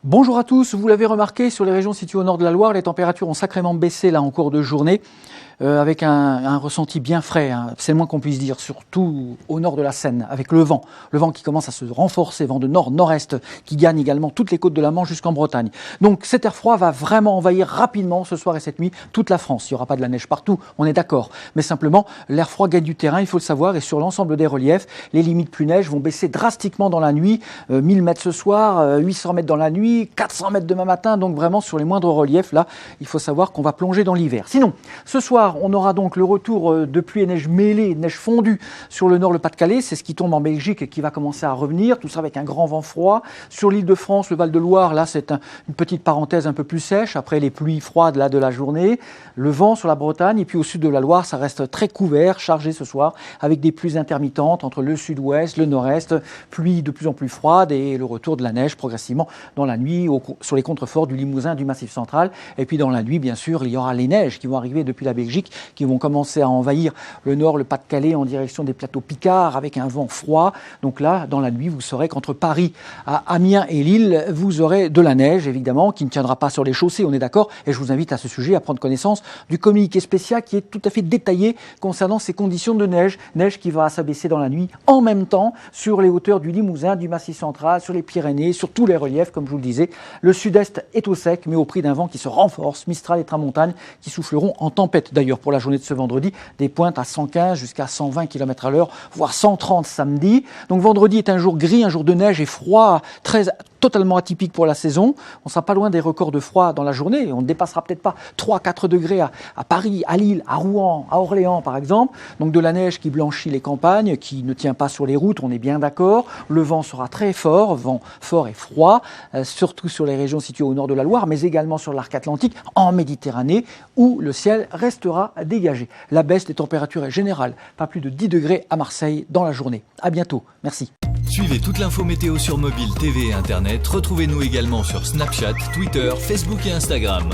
Bonjour à tous, vous l'avez remarqué, sur les régions situées au nord de la Loire, les températures ont sacrément baissé là en cours de journée, avec un ressenti bien frais, hein. C'est le moins qu'on puisse dire, surtout au nord de la Seine, avec le vent qui commence à se renforcer, vent de nord-nord-est, qui gagne également toutes les côtes de la Manche jusqu'en Bretagne. Donc cet air froid va vraiment envahir rapidement ce soir et cette nuit toute la France. Il n'y aura pas de la neige partout, on est d'accord, mais simplement l'air froid gagne du terrain, il faut le savoir, et sur l'ensemble des reliefs, les limites pluie neige vont baisser drastiquement dans la nuit, 1000 mètres ce soir, 800 mètres dans la nuit, 400 mètres demain matin, donc vraiment sur les moindres reliefs, là, il faut savoir qu'on va plonger dans l'hiver. Sinon, ce soir, on aura donc le retour de pluie et neige mêlée, neige fondue sur le nord, le Pas-de-Calais, c'est ce qui tombe en Belgique et qui va commencer à revenir, tout ça avec un grand vent froid. Sur l'île de France, le Val-de-Loire, là, c'est une petite parenthèse un peu plus sèche, après les pluies froides là, de la journée. Le vent sur la Bretagne, et puis au sud de la Loire, ça reste très couvert, chargé ce soir, avec des pluies intermittentes entre le sud-ouest, le nord-est, pluie de plus en plus froide et le retour de la neige progressivement dans la nuit sur les contreforts du Limousin, du Massif central. Et puis dans la nuit, bien sûr, il y aura les neiges qui vont arriver depuis la Belgique, qui vont commencer à envahir le nord, le Pas-de-Calais en direction des plateaux Picards avec un vent froid. Donc là, dans la nuit, vous saurez qu'entre Paris, à Amiens et Lille, vous aurez de la neige, évidemment, qui ne tiendra pas sur les chaussées, on est d'accord. Et je vous invite à ce sujet à prendre connaissance du communiqué spécial qui est tout à fait détaillé concernant ces conditions de neige. Neige qui va s'abaisser dans la nuit en même temps sur les hauteurs du Limousin, du Massif central, sur les Pyrénées, sur tous les reliefs, comme je vous le disais. Le sud-est est au sec, mais au prix d'un vent qui se renforce, Mistral et Tramontane, qui souffleront en tempête. D'ailleurs, pour la journée de ce vendredi, des pointes à 115 jusqu'à 120 km/h, voire 130 samedi. Donc vendredi est un jour gris, un jour de neige et froid, totalement atypique pour la saison. On ne sera pas loin des records de froid dans la journée. On ne dépassera peut-être pas 3-4 degrés à Paris, à Lille, à Rouen, à Orléans par exemple. Donc de la neige qui blanchit les campagnes, qui ne tient pas sur les routes, on est bien d'accord. Le vent sera très fort, vent fort et froid, surtout sur les régions situées au nord de la Loire, mais également sur l'arc atlantique, en Méditerranée, où le ciel restera dégagé. La baisse des températures est générale, pas plus de 10 degrés à Marseille dans la journée. À bientôt, merci. Suivez toute l'info météo sur mobile, TV et Internet. Retrouvez-nous également sur Snapchat, Twitter, Facebook et Instagram.